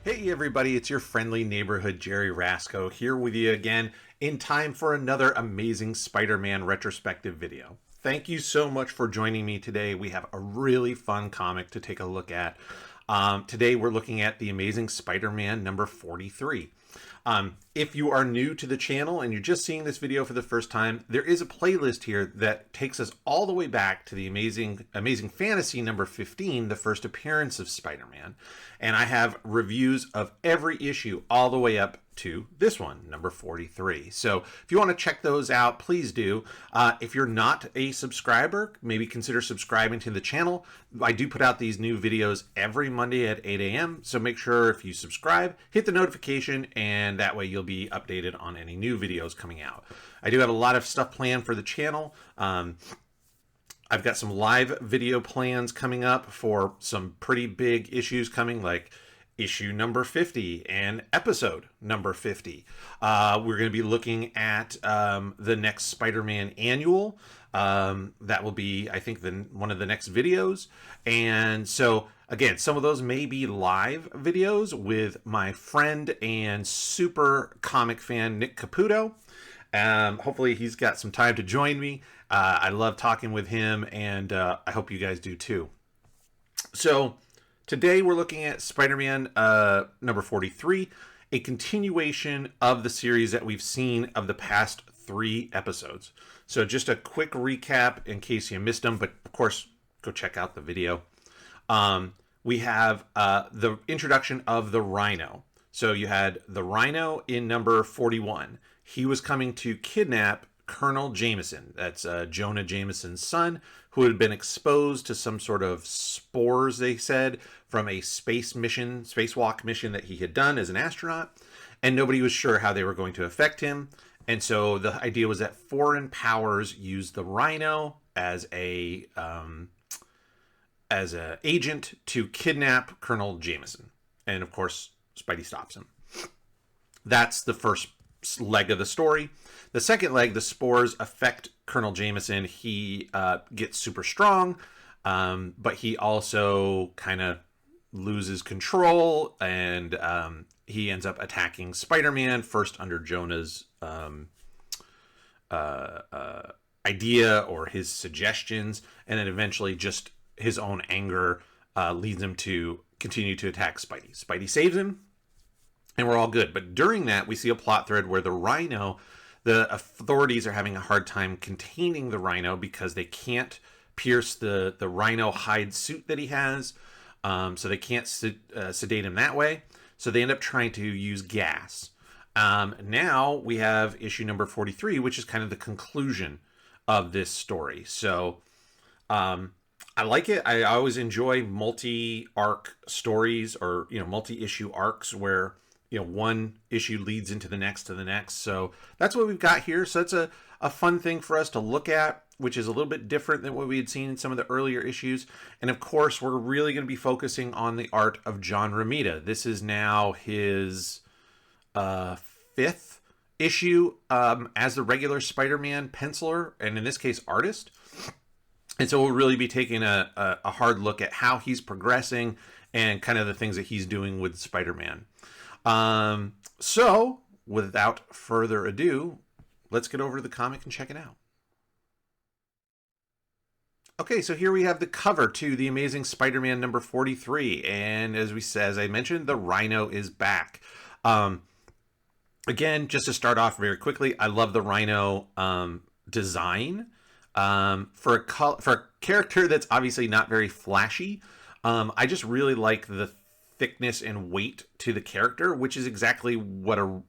Hey everybody, it's your friendly neighborhood Jerry Rasco here with you again in time for another amazing Spider-Man retrospective video. Thank you so much for joining me today. We have a really fun comic to take a look at. Today we're looking at The Amazing Spider-Man number 43. If you are new to the channel and you're just seeing this video for the first time, there is a playlist here that takes us all the way back to the Amazing Fantasy number 15, the first appearance of Spider-Man. And I have reviews of every issue all the way up to this one, number 43. So if you want to check those out, please do. If you're not a subscriber, maybe consider subscribing to the channel. I do put out these new videos every Monday at 8 a.m. So make sure if you subscribe, hit the notification, and that way you'll be updated on any new videos coming out. I do have a lot of stuff planned for the channel. I've got some live video plans coming up for some pretty big issues coming, like issue number 50 and episode number 50. We're going to be looking at the next Spider-Man annual. That will be, I think, one of the next videos. And so, again, some of those may be live videos with my friend and super comic fan, Nick Caputo. Hopefully he's got some time to join me. I love talking with him, and I hope you guys do too. So today we're looking at Spider-Man number 43, a continuation of the series that we've seen of the past 3 episodes. So just a quick recap in case you missed them, but of course, go check out the video. We have the introduction of the Rhino. So you had the Rhino in number 41. He was coming to kidnap Colonel Jameson. That's Jonah Jameson's son, who had been exposed to some sort of spores, they said, from a spacewalk mission that he had done as an astronaut. And nobody was sure how they were going to affect him. And so the idea was that foreign powers used the Rhino as a agent to kidnap Colonel Jameson. And of course, Spidey stops him. That's the first leg of the story. The second leg, the spores affect Colonel Jameson. He gets super strong, but he also kind of loses control, and he ends up attacking Spider-Man, first under Jonah's idea or his suggestions, and then eventually just his own anger leads him to continue to attack Spidey. Spidey saves him, and we're all good. But during that, we see a plot thread where the Rhino, the authorities are having a hard time containing the Rhino because they can't pierce the Rhino hide suit that he has. So they can't sedate him that way. So they end up trying to use gas. Now we have issue number 43, which is kind of the conclusion of this story. So I like it. I always enjoy multi-arc stories, or multi-issue arcs where one issue leads into the next to the next. So that's what we've got here. So that's a fun thing for us to look at, which is a little bit different than what we had seen in some of the earlier issues. And of course, we're really going to be focusing on the art of John Romita. This is now his 5th issue as the regular Spider-Man penciler, and in this case, artist. And so we'll really be taking a hard look at how he's progressing and kind of the things that he's doing with Spider-Man. So without further ado, let's get over to the comic and check it out. Okay, so here we have the cover to The Amazing Spider-Man number 43. And as I mentioned, the Rhino is back. Again, just to start off very quickly, I love the Rhino design. For a character that's obviously not very flashy, I just really like the thickness and weight to the character, which is exactly what a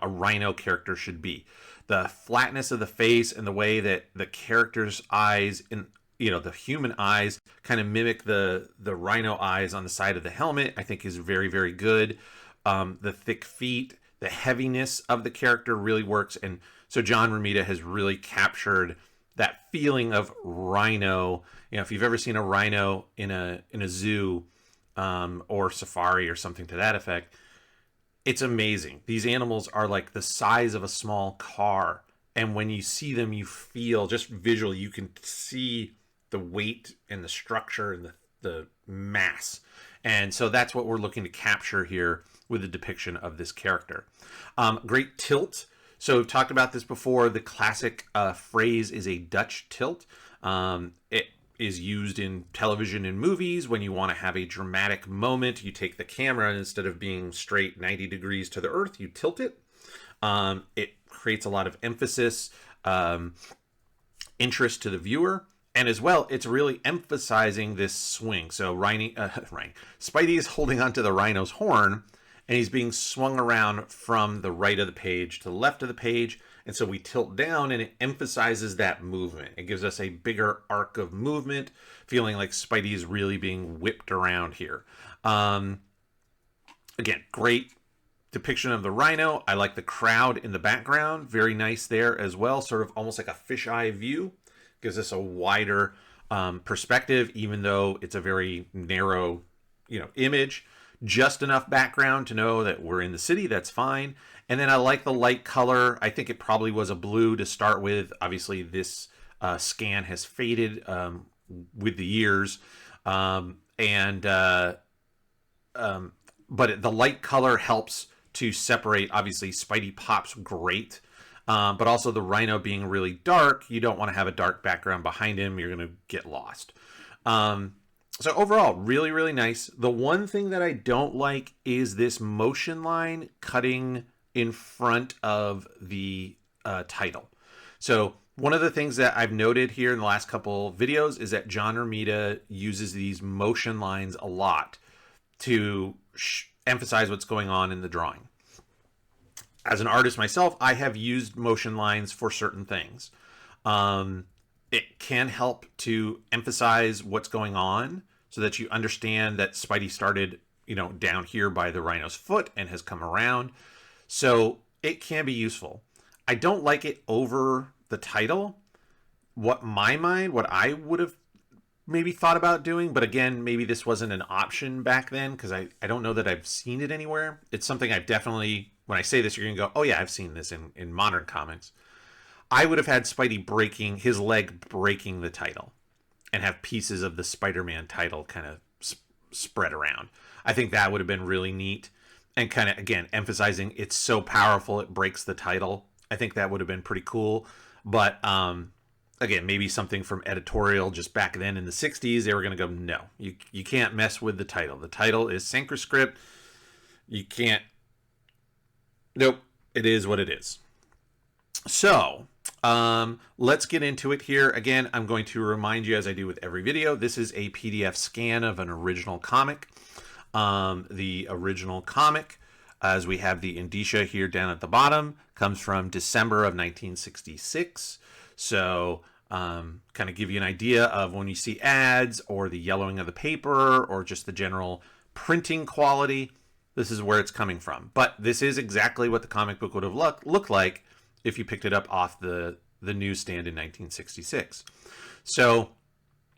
Rhino character should be. The flatness of the face and the way that the character's eyes and the human eyes kind of mimic the Rhino eyes on the side of the helmet, I think is very, very good. The thick feet, the heaviness of the character really works, and so John Romita has really captured that feeling of Rhino. If you've ever seen a rhino in a zoo or safari or something to that effect, it's amazing. These animals are like the size of a small car, and when you see them, you feel just visually, you can see the weight and the structure and the mass. And so that's what we're looking to capture here with the depiction of this character. Great tilt. So we've talked about this before. The classic phrase is a Dutch tilt. It is used in television and movies when you want to have a dramatic moment. You take the camera, and instead of being straight 90 degrees to the earth, you tilt it. It creates a lot of emphasis, interest to the viewer. And as well, it's really emphasizing this swing. So Spidey is holding onto the Rhino's horn, and he's being swung around from the right of the page to the left of the page. And so we tilt down, and it emphasizes that movement. It gives us a bigger arc of movement, feeling like Spidey is really being whipped around here. Again, great depiction of the Rhino. I like the crowd in the background. Very nice there as well. Sort of almost like a fisheye view. Gives us a wider perspective, even though it's a very narrow, image. Just enough background to know that we're in the city. That's fine. And then I like the light color. I think it probably was a blue to start with. Obviously, this scan has faded with the years, but the light color helps to separate. Obviously, Spidey pops great. But also the Rhino being really dark, you don't want to have a dark background behind him. You're going to get lost. So overall, really, really nice. The one thing that I don't like is this motion line cutting in front of the title. So one of the things that I've noted here in the last couple videos is that John Romita uses these motion lines a lot to emphasize what's going on in the drawing. As an artist myself, I have used motion lines for certain things. It can help to emphasize what's going on so that you understand that Spidey started, down here by the Rhino's foot and has come around. So it can be useful. I don't like it over the title. What I would have maybe thought about doing, but again, maybe this wasn't an option back then because I don't know that I've seen it anywhere. It's something I've definitely... When I say this, you're going to go, oh yeah, I've seen this in modern comics. I would have had Spidey breaking his leg, breaking the title, and have pieces of the Spider-Man title kind of spread around. I think that would have been really neat, and kind of, again, emphasizing it's so powerful it breaks the title. I think that would have been pretty cool. But again, maybe something from editorial just back then in the 60s, they were going to go, no, you can't mess with the title. The title is Synchro Script. You can't. Nope, it is what it is. So, let's get into it here. Again, I'm going to remind you, as I do with every video, this is a PDF scan of an original comic. The original comic, as we have the indicia here down at the bottom, comes from December of 1966. So, kind of give you an idea of when you see ads or the yellowing of the paper or just the general printing quality. This is where it's coming from. But this is exactly what the comic book would have looked like if you picked it up off the newsstand in 1966. So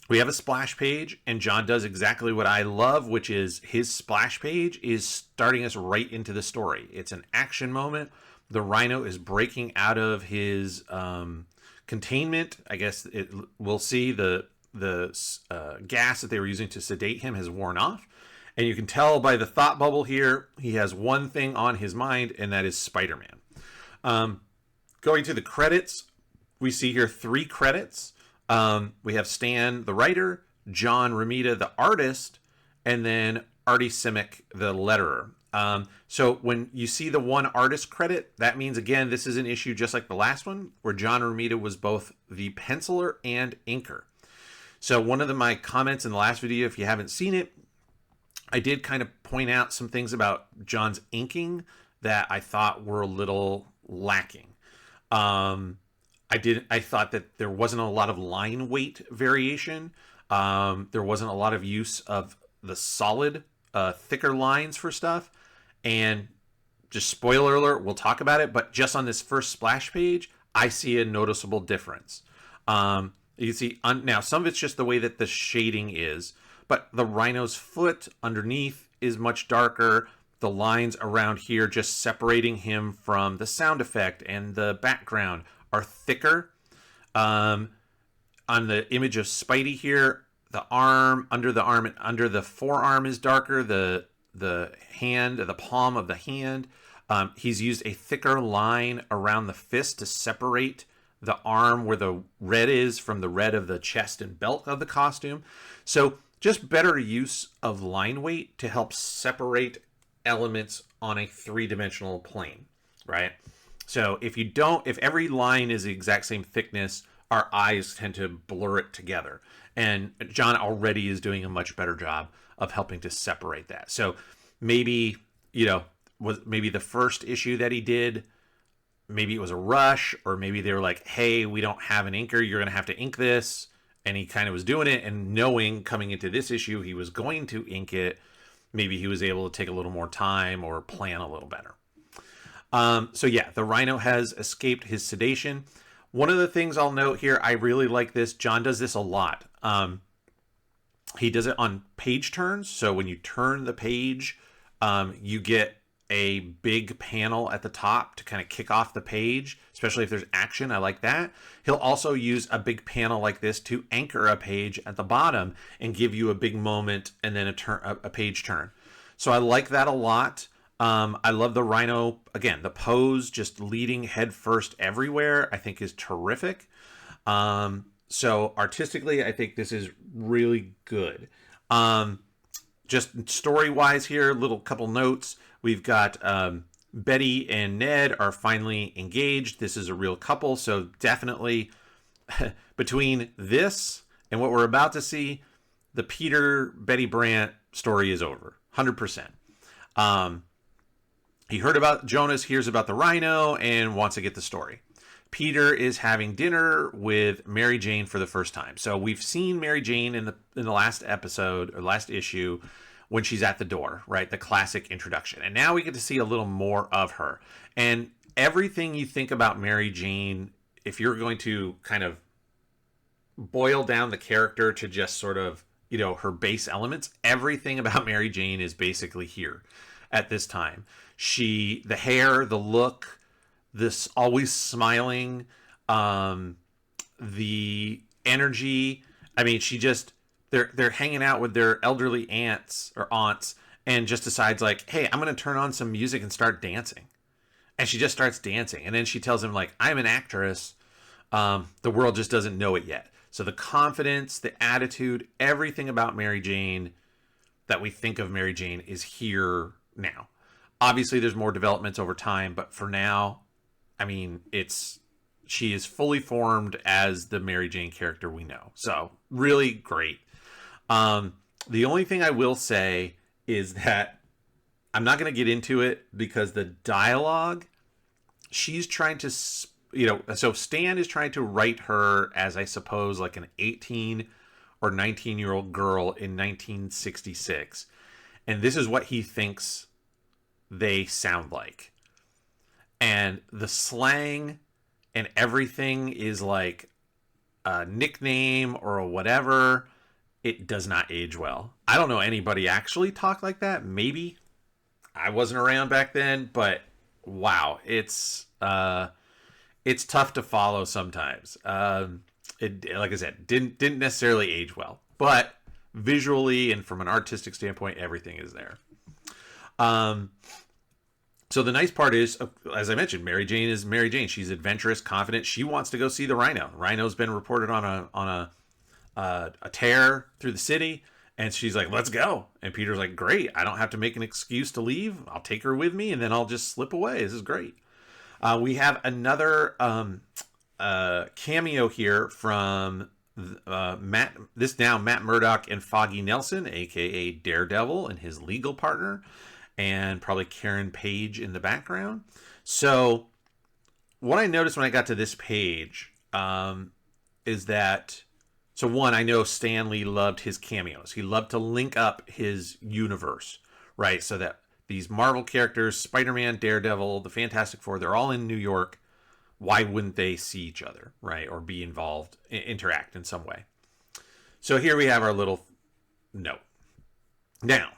we have a splash page, and John does exactly what I love, which is his splash page is starting us right into the story. It's an action moment. The Rhino is breaking out of his containment. I guess we'll see the gas that they were using to sedate him has worn off. And you can tell by the thought bubble here, he has one thing on his mind, and that is Spider-Man. Going to the credits, we see here 3 credits. We have Stan, the writer, John Romita, the artist, and then Artie Simek, the letterer. So when you see the one artist credit, that means, again, this is an issue just like the last one, where John Romita was both the penciler and inker. So one of my comments in the last video, if you haven't seen it, I did kind of point out some things about John's inking that I thought were a little lacking. I thought that there wasn't a lot of line weight variation. There wasn't a lot of use of the solid, thicker lines for stuff. And just spoiler alert, we'll talk about it, but just on this first splash page, I see a noticeable difference. You see, now some of it's just the way that the shading is, but the Rhino's foot underneath is much darker. The lines around here just separating him from the sound effect and the background are thicker. On the image of Spidey here, arm, under the arm, and under the forearm is darker. The hand, the palm of the hand. He's used a thicker line around the fist to separate the arm where the red is from the red of the chest and belt of the costume. So just better use of line weight to help separate elements on a three-dimensional plane, right? So if every line is the exact same thickness, our eyes tend to blur it together. And John already is doing a much better job of helping to separate that. So maybe, maybe the first issue that he did, maybe it was a rush, or maybe they were like, hey, we don't have an inker, you're going to have to ink this. And he kind of was doing it, and knowing coming into this issue he was going to ink it, maybe he was able to take a little more time or plan a little better. So yeah, the Rhino has escaped his sedation. One of the things I'll note here, I really like this. John does this a lot. He does it on page turns. So when you turn the page, you get a big panel at the top to kind of kick off the page, especially if there's action. I like that. He'll also use a big panel like this to anchor a page at the bottom and give you a big moment and then a page turn. So I like that a lot. I love the Rhino. Again, the pose, just leading head first everywhere, I think is terrific. So artistically, I think this is really good. Just story-wise here, little couple notes. We've got Betty and Ned are finally engaged. This is a real couple, so definitely between this and what we're about to see, the Peter-Betty Brant story is over, 100%. He heard about Jonas, hears about the Rhino, and wants to get the story. Peter is having dinner with Mary Jane for the first time. So we've seen Mary Jane in the last episode or last issue when she's at the door, right? The classic introduction. And now we get to see a little more of her. And everything you think about Mary Jane, if you're going to kind of boil down the character to just sort of, her base elements, everything about Mary Jane is basically here at this time. The hair, the look, this always smiling, the energy. I mean, they're hanging out with their elderly aunts and just decides like, hey, I'm going to turn on some music and start dancing. And she just starts dancing. And then she tells him like, I'm an actress. The world just doesn't know it yet. So the confidence, the attitude, everything about Mary Jane that we think of Mary Jane is here now. Obviously there's more developments over time, but for now, I mean, she is fully formed as the Mary Jane character we know. So really great. The only thing I will say is that I'm not going to get into it because the dialogue, she's trying to, so Stan is trying to write her as, I suppose, like an 18 or 19-year-old girl in 1966. And this is what he thinks they sound like. And the slang and everything is like a nickname or a whatever. It does not age well. I don't know anybody actually talk like that. Maybe. I wasn't around back then, but wow, it's tough to follow sometimes. Like I said, didn't necessarily age well, but visually and from an artistic standpoint, everything is there. So the nice part is, as I mentioned, Mary Jane is Mary Jane. She's adventurous, confident. She wants to go see the Rhino. Rhino's been reported on a tear through the city, and she's like, let's go. And Peter's like, great. I don't have to make an excuse to leave. I'll take her with me, and then I'll just slip away. This is great. We have another cameo here from Matt Murdock and Foggy Nelson, aka Daredevil, and his legal partner, and probably Karen Page in the background. So what I noticed when I got to this page is that, so one, I know Stan Lee loved his cameos. He loved to link up his universe, right? So that these Marvel characters, Spider-Man, Daredevil, the Fantastic Four, they're all in New York. Why wouldn't they see each other, right? Or be involved, interact in some way. So here we have our little note. Now,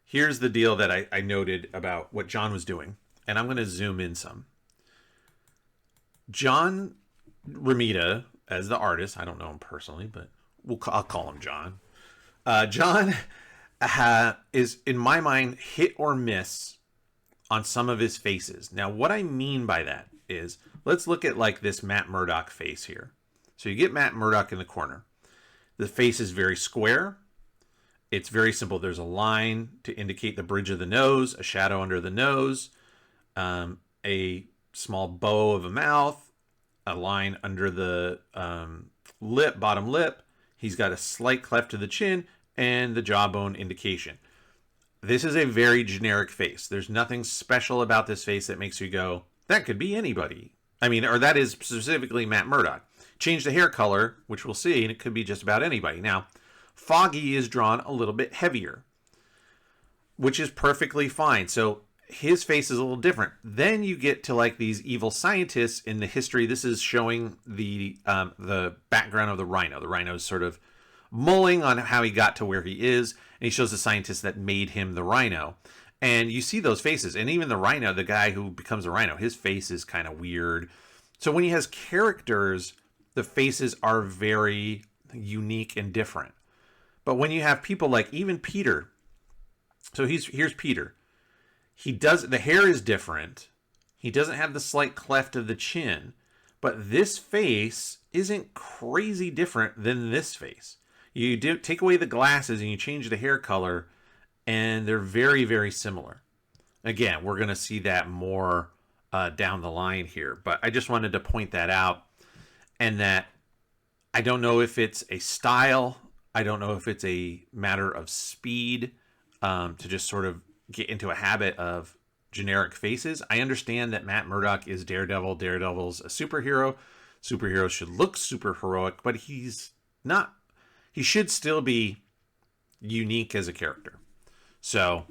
here's the deal that I noted about what John was doing. And I'm going to zoom in some. John Romita, as the artist, I don't know him personally, but I'll call him John. John is, in my mind, hit or miss on some of his faces. Now, what I mean by that is, let's look at like this Matt Murdock face here. So you get Matt Murdock in the corner. The face is very square. It's very simple. There's a line to indicate the bridge of the nose, a shadow under the nose, a small bow of a mouth, a line under the lip, bottom lip. He's got a slight cleft to the chin and the jawbone indication. This is a very generic face. There's nothing special about this face that makes you go, that could be anybody. I mean, or that is specifically Matt Murdock. Change the hair color, which we'll see, and it could be just about anybody. Now, Foggy is drawn a little bit heavier, which is perfectly fine. So his face is a little different. Then you get to like these evil scientists in the history. This is showing the background of the Rhino. The Rhino is sort of mulling on how he got to where he is, and he shows the scientists that made him the Rhino. And you see those faces, and even the Rhino, the guy who becomes a Rhino, his face is kind of weird. So when he has characters, the faces are very unique and different. But when you have people like even Peter, so here's Peter. The hair is different. He doesn't have the slight cleft of the chin, but this face isn't crazy different than this face. You do take away the glasses and you change the hair color, and they're very, very similar. Again, we're going to see that more down the line here, but I just wanted to point that out. And that I don't know if it's a style. I don't know if it's a matter of speed to just sort of get into a habit of generic faces. I understand that Matt Murdock is Daredevil. Daredevil's a superhero. Superheroes should look super heroic, but he's not. He should still be unique as a character. So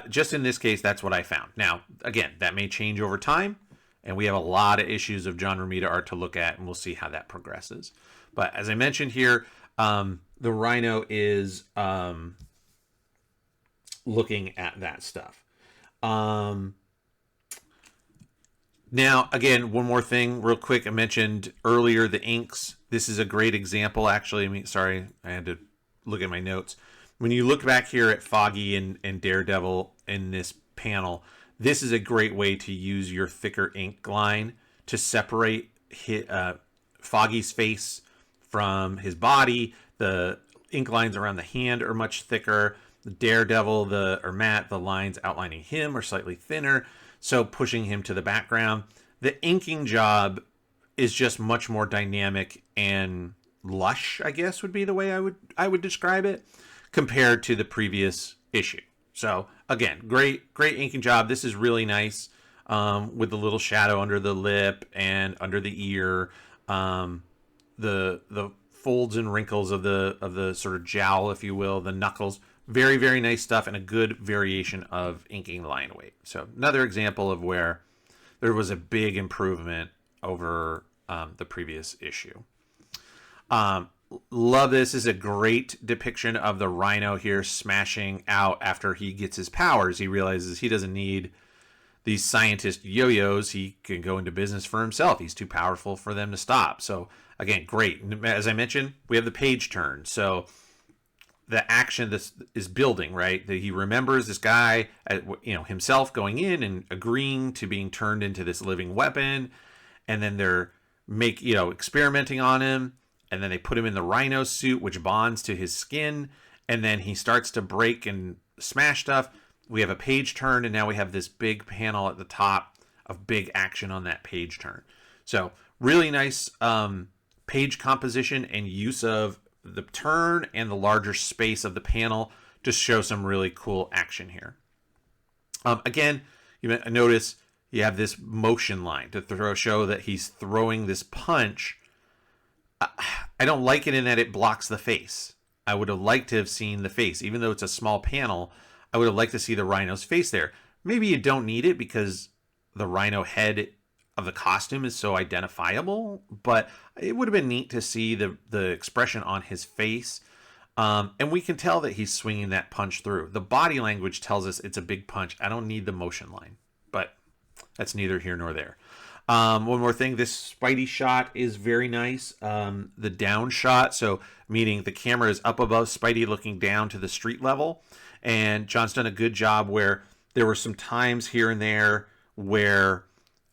just in this case, that's what I found. Now, again, that may change over time. And we have a lot of issues of John Romita art to look at, and we'll see how that progresses. But as I mentioned here, the Rhino is looking at that stuff. Now, again, one more thing real quick. I mentioned earlier the inks. This is a great example, actually. Sorry, I had to look at my notes. When you look back here at Foggy and Daredevil in this panel, this is a great way to use your thicker ink line to separate Foggy's face from his body. The ink lines around the hand are much thicker. The Daredevil, or Matt, the lines outlining him are slightly thinner, so pushing him to the background. The inking job is just much more dynamic and lush, I guess would be the way I would describe it, compared to the previous issue. So again, great inking job. This is really nice with the little shadow under the lip and under the ear. The folds and wrinkles of the sort of jowl, if you will, the knuckles. Very, very nice stuff, and a good variation of inking line weight. So another example of where there was a big improvement over the previous issue. Love this. This is a great depiction of the Rhino here smashing out after he gets his powers. He realizes he doesn't need these scientist yo-yos. He can go into business for himself. He's too powerful for them to stop. So again, great. As I mentioned, we have the page turn. So the action this is building, right? That he remembers this guy, himself going in and agreeing to being turned into this living weapon, and then they're experimenting on him. And then they put him in the Rhino suit, which bonds to his skin. And then he starts to break and smash stuff. We have a page turn, and now we have this big panel at the top of big action on that page turn. So really nice page composition and use of the turn and the larger space of the panel to show some really cool action here. Again, you notice you have this motion line to show that he's throwing this punch. I don't like it in that it blocks the face. I would have liked to have seen the face. Even though it's a small panel, I would have liked to see the Rhino's face there. Maybe you don't need it because the Rhino head of the costume is so identifiable, but it would have been neat to see the expression on his face. And we can tell that he's swinging that punch through. The body language tells us it's a big punch. I don't need the motion line, but that's neither here nor there. One more thing, this Spidey shot is very nice. The down shot, so meaning the camera is up above Spidey looking down to the street level. And John's done a good job where there were some times here and there where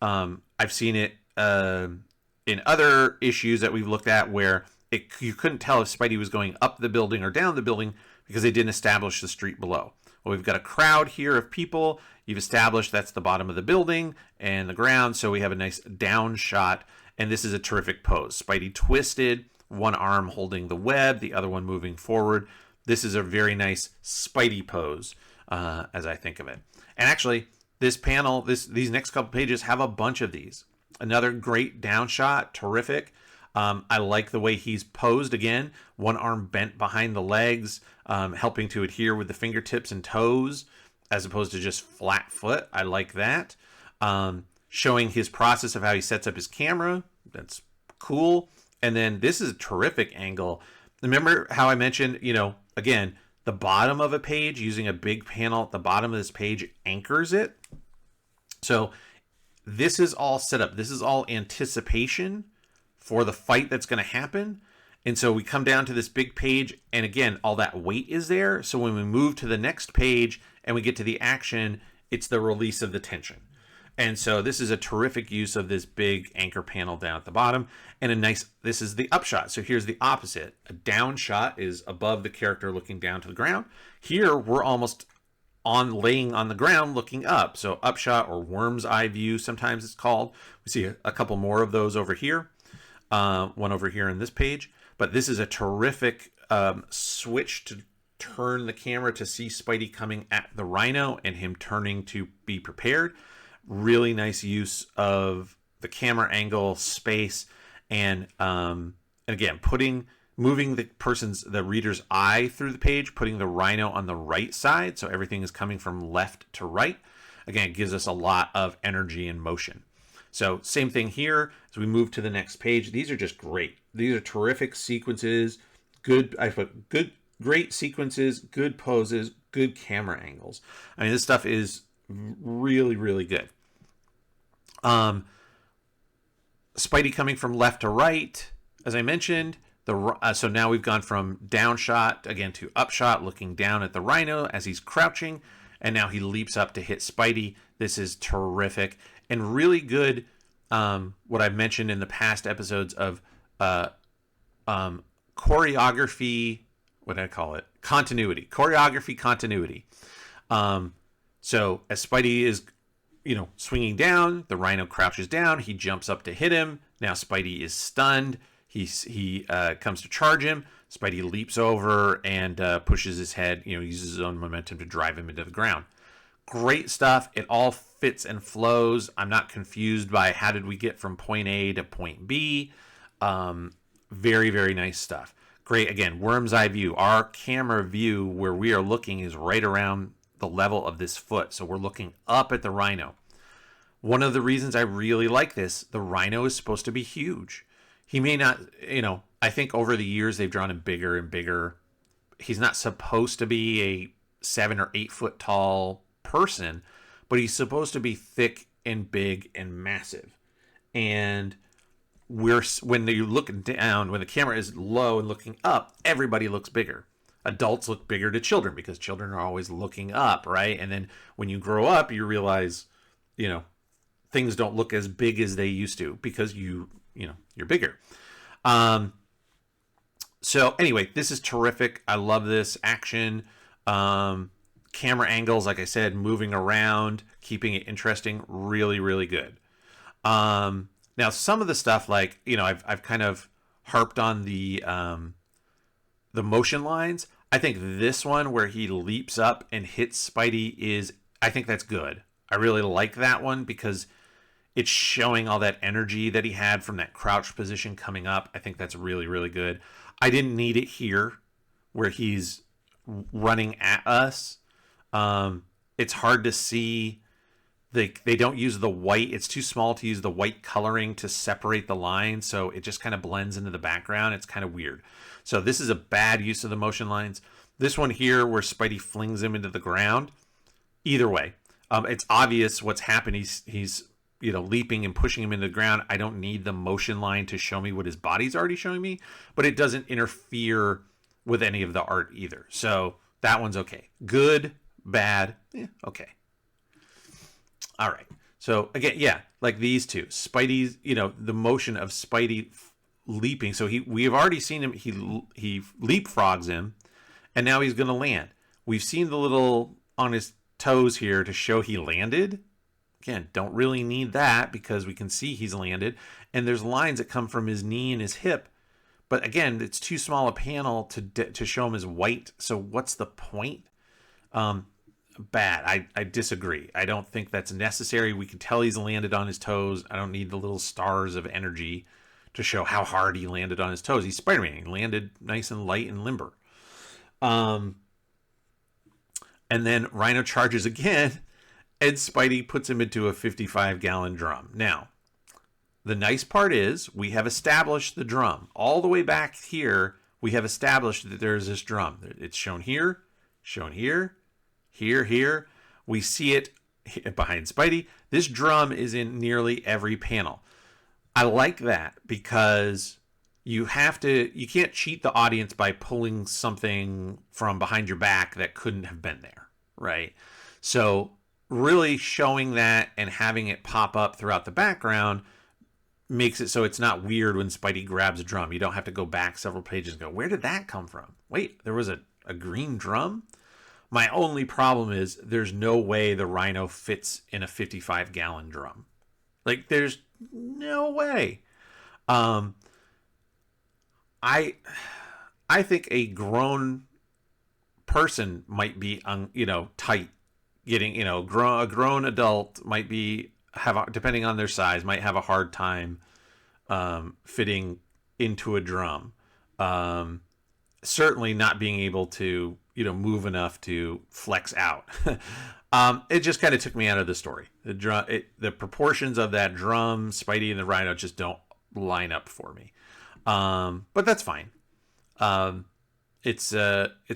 I've seen it in other issues that we've looked at where you couldn't tell if Spidey was going up the building or down the building because they didn't establish the street below. Well, we've got a crowd here of people. You've established that's the bottom of the building and the ground, so we have a nice down shot, and this is a terrific pose. Spidey twisted, one arm holding the web, the other one moving forward. This is a very nice Spidey pose, as I think of it. And actually, this panel, these next couple pages have a bunch of these. Another great down shot, terrific. I like the way he's posed again. One arm bent behind the legs, helping to adhere with the fingertips and toes, as opposed to just flat foot. I like that. Showing his process of how he sets up his camera. That's cool. And then this is a terrific angle. Remember how I mentioned, again, the bottom of a page, using a big panel at the bottom of this page anchors it. So this is all set up. This is all anticipation for the fight that's going to happen. And so we come down to this big page, and again, all that weight is there. So when we move to the next page and we get to the action, it's the release of the tension. And so this is a terrific use of this big anchor panel down at the bottom. And this is the upshot. So here's the opposite. A down shot is above the character looking down to the ground. Here, we're almost laying on the ground looking up. So upshot or worm's eye view, sometimes it's called. We see a couple more of those over here. One over here in this page. But this is a terrific switch to turn the camera to see Spidey coming at the Rhino and him turning to be prepared. Really nice use of the camera angle, space, and again, moving the reader's eye through the page, putting the Rhino on the right side, so everything is coming from left to right. Again, it gives us a lot of energy and motion. So same thing here as we move to the next page. These are just great. These are terrific sequences. Great sequences, good poses, good camera angles. I mean, this stuff is really, really good. Spidey coming from left to right, as I mentioned. So now we've gone from down shot again to up shot, looking down at the Rhino as he's crouching, and now he leaps up to hit Spidey. This is terrific and really good. What I've mentioned in the past episodes of choreography. What did I call it? Continuity. Choreography continuity. So as Spidey is swinging down, the Rhino crouches down, he jumps up to hit him. Now Spidey is stunned. He comes to charge him. Spidey leaps over and pushes his head, uses his own momentum to drive him into the ground. Great stuff. It all fits and flows. I'm not confused by how did we get from point A to point B. Very, very nice stuff. Great. Again, worm's eye view. Our camera view where we are looking is right around the level of this foot. So we're looking up at the Rhino. One of the reasons I really like this, the Rhino is supposed to be huge. He may not, I think over the years they've drawn him bigger and bigger. He's not supposed to be a 7 or 8 foot tall person, but he's supposed to be thick and big and massive. And when you look down, when the camera is low and looking up, everybody looks bigger. Adults look bigger to children because children are always looking up, right? And then when you grow up, you realize, things don't look as big as they used to because you're bigger. So anyway, this is terrific. I love this action. Camera angles, like I said, moving around, keeping it interesting. Really, really good. Now, some of the stuff, like, I've kind of harped on the motion lines. I think this one where he leaps up and hits Spidey I think that's good. I really like that one because it's showing all that energy that he had from that crouch position coming up. I think that's really, really good. I didn't need it here where he's running at us. It's hard to see. They don't use the white. It's too small to use the white coloring to separate the lines, so it just kind of blends into the background. It's kind of weird. So this is a bad use of the motion lines. This one here where Spidey flings him into the ground. Either way, it's obvious what's happened. He's leaping and pushing him into the ground. I don't need the motion line to show me what his body's already showing me, but it doesn't interfere with any of the art either. So that one's okay. Good, bad, okay. All right. So again, yeah, like these two, Spidey's, the motion of Spidey leaping. So we have already seen him. He leapfrogs him, and now he's going to land. We've seen the little on his toes here to show he landed. Again, don't really need that because we can see he's landed, and there's lines that come from his knee and his hip. But again, it's too small a panel to show him as white. So what's the point? Bad. I disagree. I don't think that's necessary. We can tell he's landed on his toes. I don't need the little stars of energy to show how hard he landed on his toes. He's Spider-Man. He landed nice and light and limber. And then Rhino charges again, and Spidey puts him into a 55-gallon drum. Now, the nice part is we have established the drum. All the way back here, we have established that there's this drum. It's shown here, here. We see it behind Spidey. This drum is in nearly every panel. I like that because you can't cheat the audience by pulling something from behind your back that couldn't have been there, right? So really showing that and having it pop up throughout the background makes it so it's not weird when Spidey grabs a drum. You don't have to go back several pages and go, where did that come from? Wait, there was a green drum? My only problem is there's no way the Rhino fits in a 55-gallon drum. Like, there's no way. I think a grown person might be tight. Getting a grown adult might depending on their size, might have a hard time fitting into a drum. Certainly not being able to move enough to flex out. It just kind of took me out of the story. The proportions of that drum, Spidey and the Rhino just don't line up for me. But that's fine. It's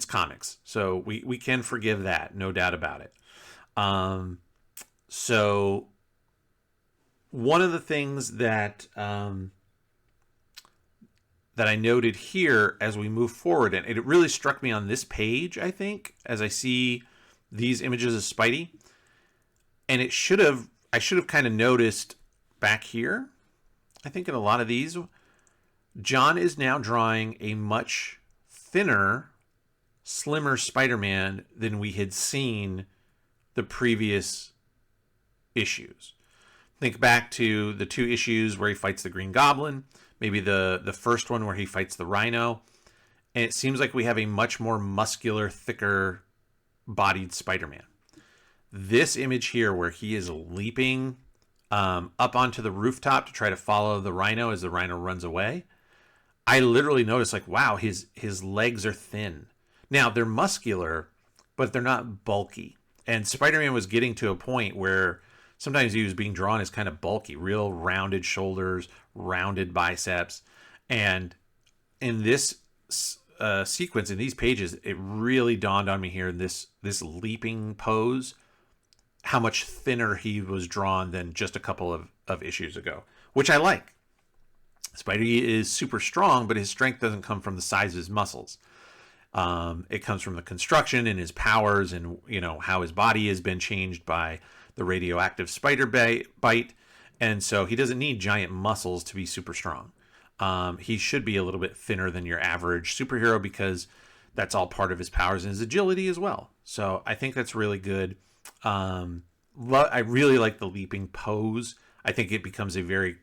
comics, so we can forgive that, no doubt about it. So one of the things that I noted here as we move forward, and it really struck me on this page, I think, as I see these images of Spidey, and I should have kind of noticed back here, I think in a lot of these, John is now drawing a much thinner, slimmer Spider-Man than we had seen the previous issues. Think back to the two issues where he fights the Green Goblin, maybe the first one where he fights the Rhino, and it seems like we have a much more muscular, thicker bodied Spider-Man. This image here where he is leaping up onto the rooftop to try to follow the Rhino as the Rhino runs away, I literally noticed, like, wow, his legs are thin. Now, they're muscular, but they're not bulky. And Spider-Man was getting to a point where sometimes he was being drawn as kind of bulky, real rounded shoulders, rounded biceps. And in this sequence, in these pages, it really dawned on me here in this leaping pose, how much thinner he was drawn than just a couple of issues ago, which I like. Spidey is super strong, but his strength doesn't come from the size of his muscles. It comes from the construction and his powers and, how his body has been changed by the radioactive spider bite. And so he doesn't need giant muscles to be super strong. He should be a little bit thinner than your average superhero because that's all part of his powers and his agility as well. So I think that's really good. I really like the leaping pose. I think it becomes a very...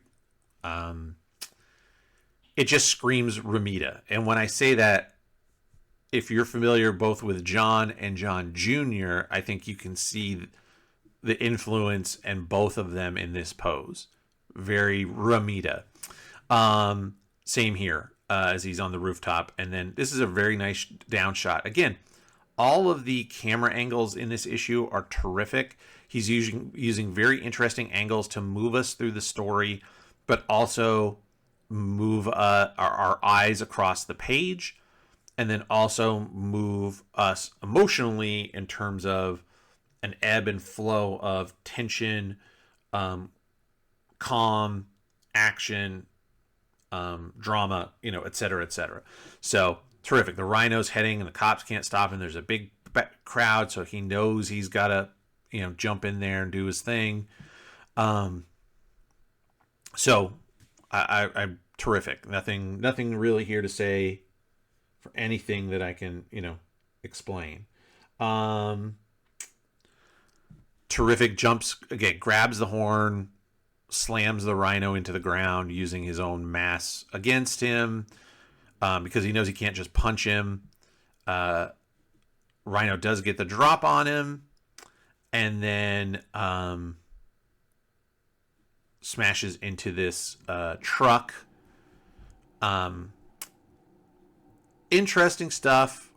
it just screams Romita. And when I say that, if you're familiar both with John and John Jr., I think you can see the influence in both of them in this pose. Very Romita. Same here as he's on the rooftop. And then this is a very nice down shot. Again, all of the camera angles in this issue are terrific. He's using very interesting angles to move us through the story, but also move our eyes across the page, and then also move us emotionally in terms of an ebb and flow of tension, calm, action, drama, et cetera, et cetera. So terrific. The Rhino's heading, and the cops can't stop him. There's a big crowd, so he knows he's got to, jump in there and do his thing. So I'm terrific. Nothing really here to say for anything that I can, explain. Terrific. Jumps again, grabs the horn, slams the Rhino into the ground using his own mass against him, because he knows he can't just punch him. Rhino does get the drop on him, and then smashes into this truck. Interesting stuff.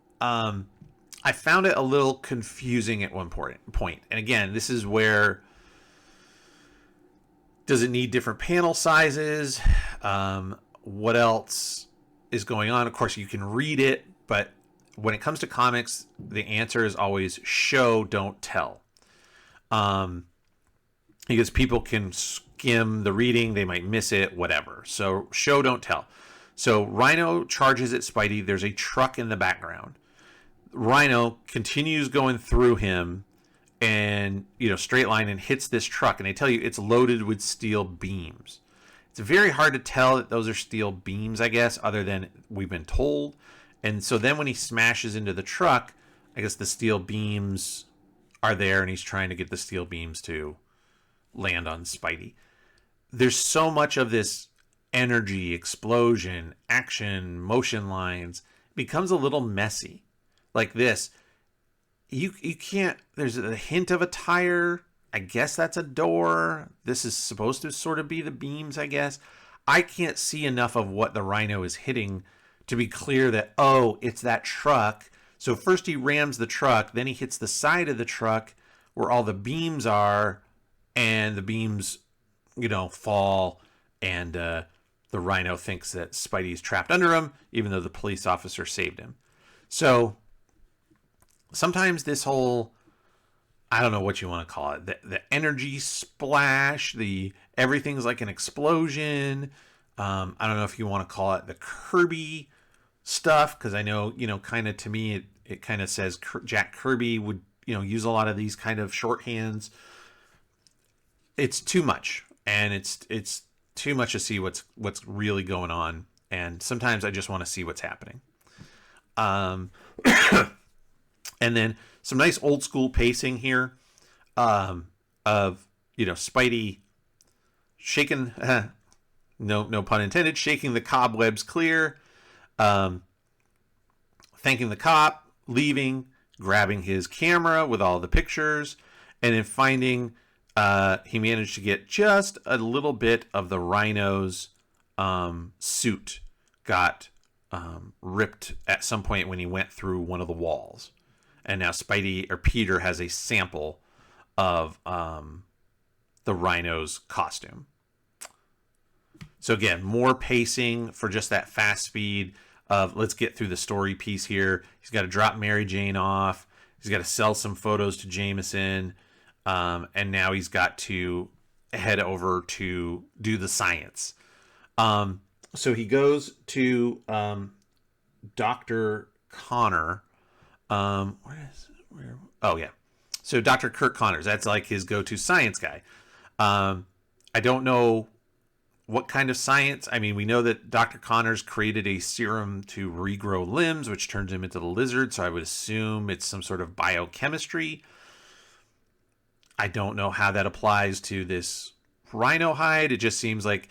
I found it a little confusing at one point. And again, this is where, does it need different panel sizes? What else is going on? Of course, you can read it, but when it comes to comics, the answer is always show, don't tell. Because people can skim the reading, they might miss it, whatever. So show, don't tell. So Rhino charges at Spidey. There's a truck in the background. Rhino continues going through him and, straight line, and hits this truck. And they tell you it's loaded with steel beams. It's very hard to tell that those are steel beams, I guess, other than we've been told. And so then when he smashes into the truck, I guess the steel beams are there, and he's trying to get the steel beams to land on Spidey. There's so much of this energy, explosion, action, motion lines. It becomes a little messy. Like this, you can't, there's a hint of a tire. I guess that's a door. This is supposed to sort of be the beams, I guess. I can't see enough of what the Rhino is hitting to be clear that, oh, it's that truck. So first he rams the truck, then he hits the side of the truck where all the beams are, and the beams, fall, and the Rhino thinks that Spidey's trapped under him, even though the police officer saved him. So sometimes this whole, I don't know what you want to call it, the energy splash, everything's like an explosion. I don't know if you want to call it the Kirby stuff, because I know, kind of, to me, it kind of says Jack Kirby would, use a lot of these kind of shorthands. It's too much, and it's too much to see what's really going on, and sometimes I just want to see what's happening. And then some nice old school pacing here, of Spidey shaking, no pun intended, shaking the cobwebs clear, thanking the cop, leaving, grabbing his camera with all the pictures, and then finding he managed to get just a little bit of the Rhino's suit got ripped at some point when he went through one of the walls. And now Peter has a sample of the Rhino's costume. So again, more pacing for just that fast speed of, let's get through the story piece here. He's got to drop Mary Jane off. He's got to sell some photos to Jameson. And now he's got to head over to do the science. So he goes to Dr. Connor. Oh, yeah. So Dr. Kirk Connors, that's like his go-to science guy. I don't know what kind of science. I mean, we know that Dr. Connors created a serum to regrow limbs, which turns him into the lizard. So I would assume it's some sort of biochemistry. I don't know how that applies to this Rhino hide. It just seems like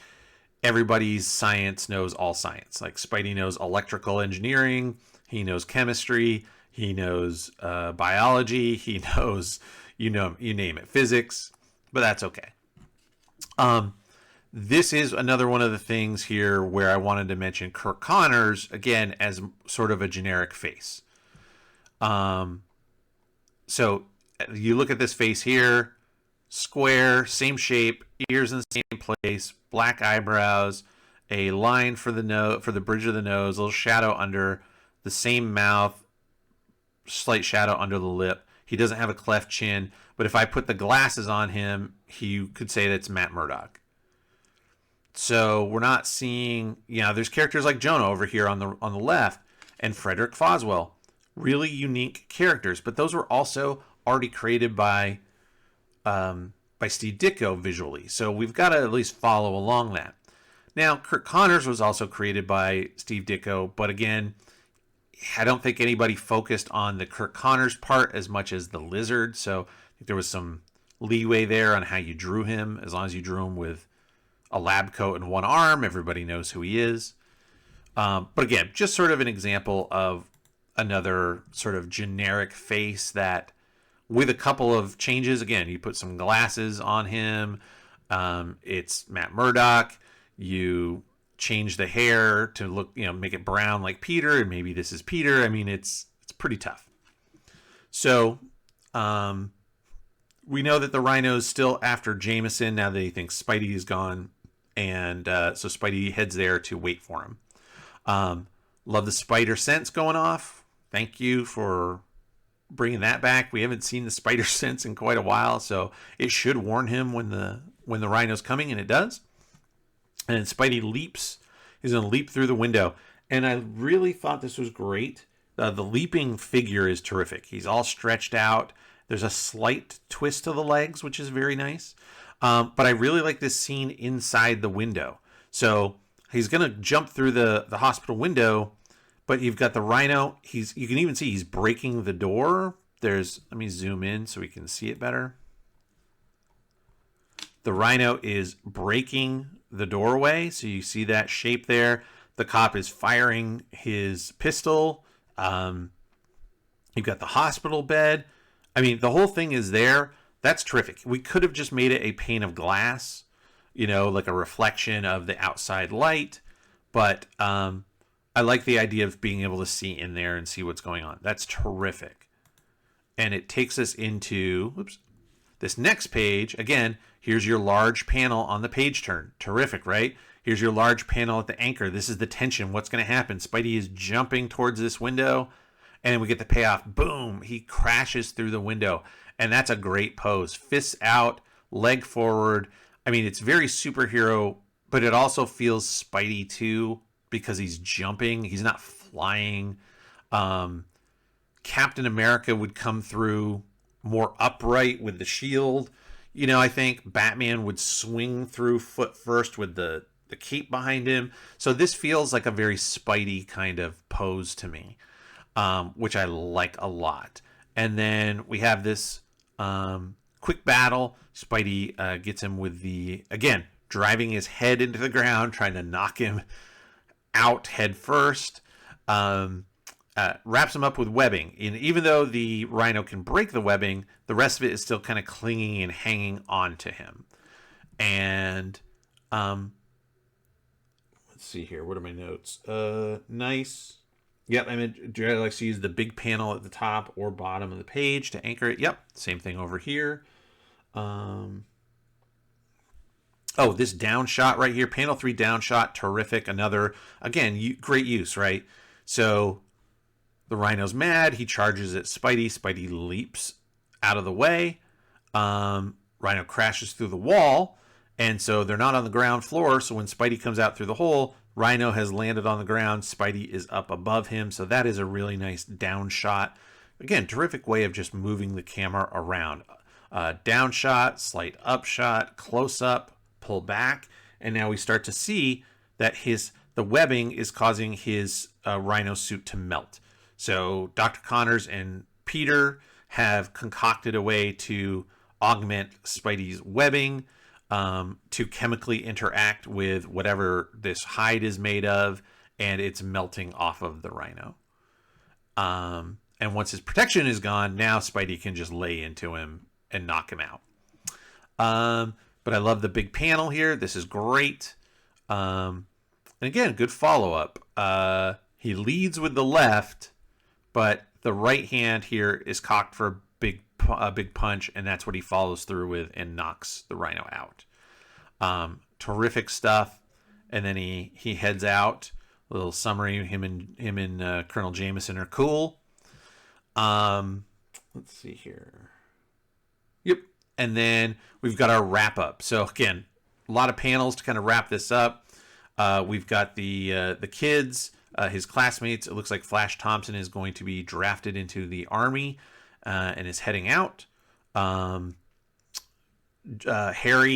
everybody's science knows all science. Like Spidey knows electrical engineering. He knows chemistry. He knows biology. He knows, you name it, physics. But that's okay. This is another one of the things here where I wanted to mention Kirk Connors, again, as sort of a generic face. So you look at this face here, square, same shape, ears in the same place, black eyebrows, a line for the bridge of the nose, a little shadow under the same mouth, slight shadow under the lip. He doesn't have a cleft chin, but if I put the glasses on him, you could say that's Matt Murdock. So we're not seeing, there's characters like Jonah over here on the left, and Frederick Foswell, really unique characters, but those were also already created by Steve Ditko visually. So we've got to at least follow along that. Now, Curt Connors was also created by Steve Ditko, but again, I don't think anybody focused on the Curt Connors part as much as the Lizard. So I think there was some leeway there on how you drew him. As long as you drew him with a lab coat and one arm, everybody knows who he is. But again, just sort of an example of another sort of generic face that, with a couple of changes, again, you put some glasses on him. It's Matt Murdock. You change the hair to look, make it brown like Peter, and maybe this is Peter. I mean, it's pretty tough. So we know that the Rhino's still after Jameson now that he thinks Spidey is gone, and so Spidey heads there to wait for him. Love the spider sense going off. Thank you for bringing that back. We haven't seen the spider sense in quite a while, so it should warn him when the Rhino's coming, and it does. And Spidey leaps. He's going to leap through the window. And I really thought this was great. The leaping figure is terrific. He's all stretched out. There's a slight twist to the legs, which is very nice. But I really like this scene inside the window. So he's going to jump through the hospital window, but you've got the Rhino. You can even see he's breaking the door. Let me zoom in so we can see it better. The Rhino is breaking the doorway, so you see that shape there. The cop is firing his pistol. You've got the hospital bed. I mean, the whole thing is there. That's terrific. We could have just made it a pane of glass, like a reflection of the outside light. But I like the idea of being able to see in there and see what's going on. That's terrific. And it takes us into this next page. Again, here's your large panel on the page turn. Terrific, right? Here's your large panel at the anchor. This is the tension. What's going to happen? Spidey is jumping towards this window, and we get the payoff. Boom! He crashes through the window, and that's a great pose. Fists out, leg forward. I mean, it's very superhero, but it also feels Spidey too because he's jumping. He's not flying. Captain America would come through more upright with the shield. I think Batman would swing through foot first with the cape behind him. So this feels like a very Spidey kind of pose to me, which I like a lot. And then we have this quick battle. Spidey gets him with again, driving his head into the ground, trying to knock him out head first. Wraps him up with webbing. And even though the Rhino can break the webbing, the rest of it is still kind of clinging and hanging on to him. And let's see here. What are my notes? Nice. Yep, I mean, I like to use the big panel at the top or bottom of the page to anchor it. Yep, same thing over here. This down shot right here. Panel 3 down shot. Terrific. Another, again, great use, right? So the Rhino's mad. He charges at Spidey. Spidey leaps out of the way. Rhino crashes through the wall. And so they're not on the ground floor. So when Spidey comes out through the hole, Rhino has landed on the ground. Spidey is up above him. So that is a really nice down shot. Again, terrific way of just moving the camera around. Down shot, slight up shot, close up, pull back. And now we start to see that the webbing is causing his Rhino suit to melt. So Dr. Connors and Peter have concocted a way to augment Spidey's webbing to chemically interact with whatever this hide is made of, and it's melting off of the Rhino. And once his protection is gone, now Spidey can just lay into him and knock him out. But I love the big panel here. This is great. And again, good follow-up. He leads with the left, but the right hand here is cocked for a big punch, and that's what he follows through with and knocks the Rhino out. Terrific stuff. And then he heads out. A little summary: him and Colonel Jameson are cool. Let's see here. Yep. And then we've got our wrap up. So again, a lot of panels to kind of wrap this up. We've got the kids, his classmates. It looks like Flash Thompson is going to be drafted into the army and is heading out. Harry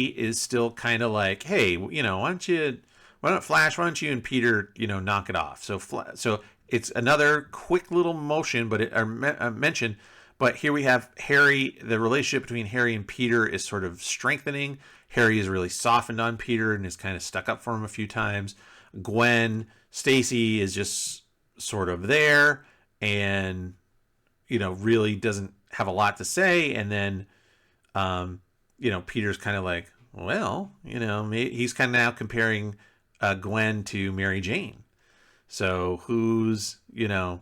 is still kind of like, hey, you know, why don't Flash, why don't you and Peter, you know, knock it off? So it's another quick little motion, but mention. But here we have Harry. The relationship between Harry and Peter is sort of strengthening. Harry is really softened on Peter and is kind of stuck up for him a few times. Gwen Stacy is just sort of there and, you know, really doesn't have a lot to say. And then, you know, Peter's kind of like, well, you know, he's kind of now comparing Gwen to Mary Jane. So who's, you know,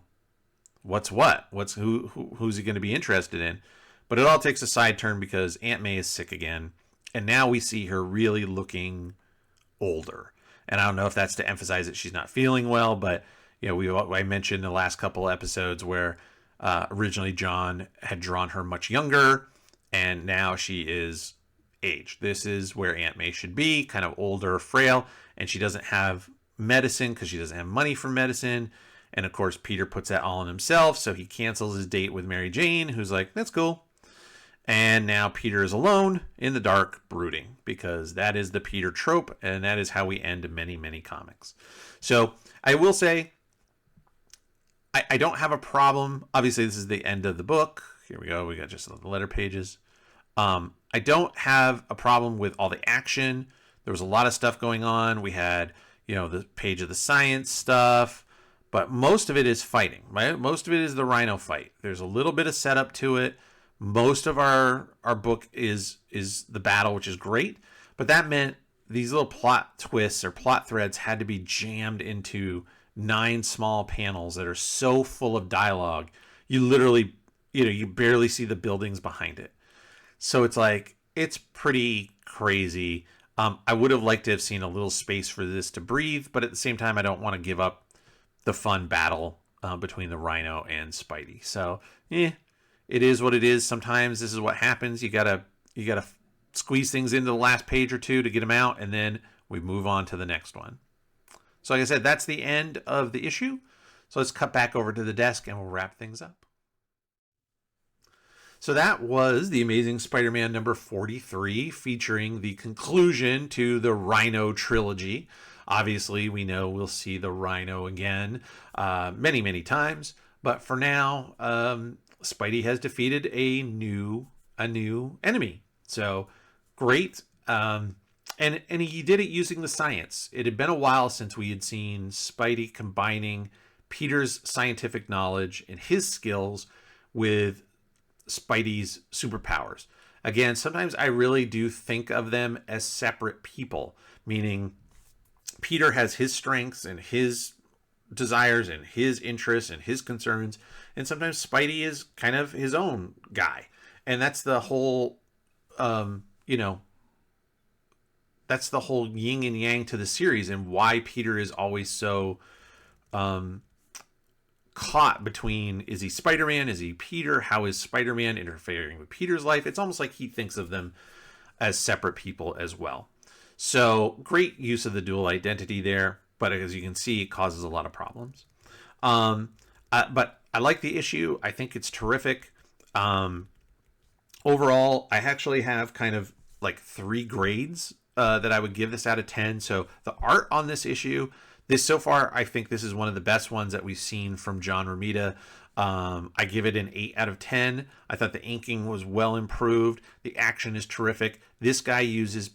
what's who's he going to be interested in? But it all takes a side turn because Aunt May is sick again. And now we see her really looking older. And I don't know if that's to emphasize that she's not feeling well, but, you know, I mentioned in the last couple episodes where originally John had drawn her much younger, and now she is aged. This is where Aunt May should be, kind of older, frail, and she doesn't have medicine because she doesn't have money for medicine. And of course, Peter puts that all on himself, so he cancels his date with Mary Jane, who's like, that's cool. And now Peter is alone in the dark, brooding, because that is the Peter trope, and that is how we end many, many comics. So I will say, I don't have a problem. Obviously, this is the end of the book. Here we go. We got just the letter pages. I don't have a problem with all the action. There was a lot of stuff going on. We had, you know, the page of the science stuff, but most of it is fighting, right? Most of it is the Rhino fight. There's a little bit of setup to it. Most of our book is the battle, which is great, but that meant these little plot twists or plot threads had to be jammed into 9 small panels that are so full of dialogue. You literally, you know, you barely see the buildings behind it. So it's like, it's pretty crazy. I would have liked to have seen a little space for this to breathe, but at the same time, I don't want to give up the fun battle between the Rhino and Spidey. So, it is what it is. Sometimes this is what happens. You gotta squeeze things into the last page or two to get them out, and then we move on to the next one. So like I said, that's the end of the issue. So let's cut back over to the desk and we'll wrap things up. So that was The Amazing Spider-Man number 43, featuring the conclusion to the Rhino trilogy. Obviously, we know we'll see the Rhino again many, many times. But for now, Spidey has defeated a new enemy. So great. And he did it using the science. It had been a while since we had seen Spidey combining Peter's scientific knowledge and his skills with Spidey's superpowers. Again, sometimes I really do think of them as separate people, meaning Peter has his strengths and his desires and his interests and his concerns, and sometimes Spidey is kind of his own guy. And that's the whole, that's the whole yin and yang to the series, and why Peter is always so caught between, is he Spider-Man? Is he Peter? How is Spider-Man interfering with Peter's life? It's almost like he thinks of them as separate people as well. So great use of the dual identity there, but as you can see, it causes a lot of problems. But I like the issue. I think it's terrific. Overall, I actually have kind of like 3 grades that I would give this out of 10. So the art on this issue, so far, I think this is one of the best ones that we've seen from John Romita. I give it an 8 out of 10. I thought the inking was well improved. The action is terrific. This guy uses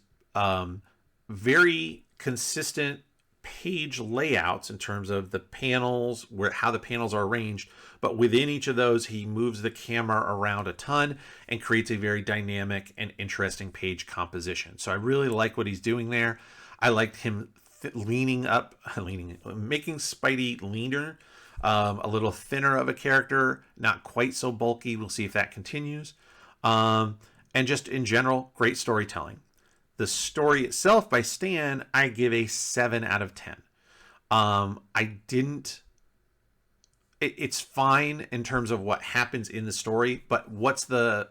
very consistent page layouts in terms of the panels, how the panels are arranged, but within each of those he moves the camera around a ton and creates a very dynamic and interesting page composition. So I really like what he's doing there. I liked him making Spidey leaner, a little thinner of a character, not quite so bulky. We'll see if that continues. And just in general, great storytelling. The story itself by Stan, I give a 7 out of 10. It's fine in terms of what happens in the story, but what's the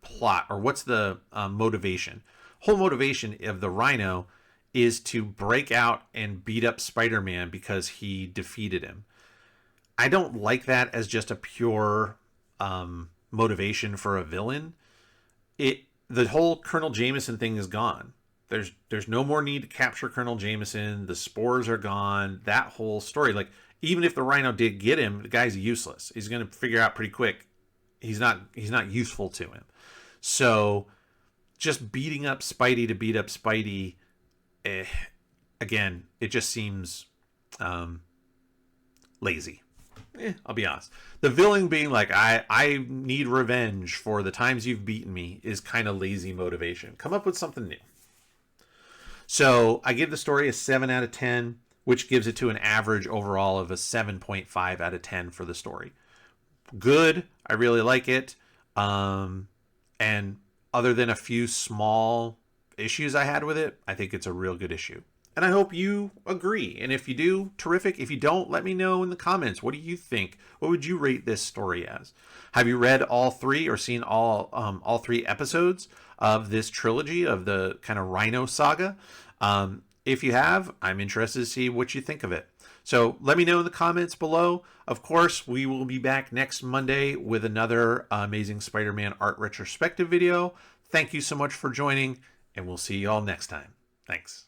plot, or what's the motivation? whole motivation of the Rhino is to break out and beat up Spider-Man because he defeated him. I don't like that as just a pure motivation for a villain. The whole Colonel Jameson thing is gone. There's no more need to capture Colonel Jameson. The spores are gone. That whole story, like, even if the Rhino did get him, the guy's useless. He's going to figure out pretty quick he's not useful to him. So just beating up Spidey to beat up Spidey, again, it just seems lazy. I'll be honest. The villain being like, I need revenge for the times you've beaten me is kind of lazy motivation. Come up with something new. So I give the story a 7 out of 10, which gives it to an average overall of a 7.5 out of 10 for the story. Good. I really like it. And other than a few small issues I had with it, I think it's a real good issue. And I hope you agree. And if you do, terrific. If you don't, let me know in the comments. What do you think? What would you rate this story as? Have you read all three or seen all three episodes of this trilogy of the kind of Rhino saga? If you have, I'm interested to see what you think of it. So let me know in the comments below. Of course, we will be back next Monday with another Amazing Spider-Man art retrospective video. Thank you so much for joining, and we'll see you all next time. Thanks.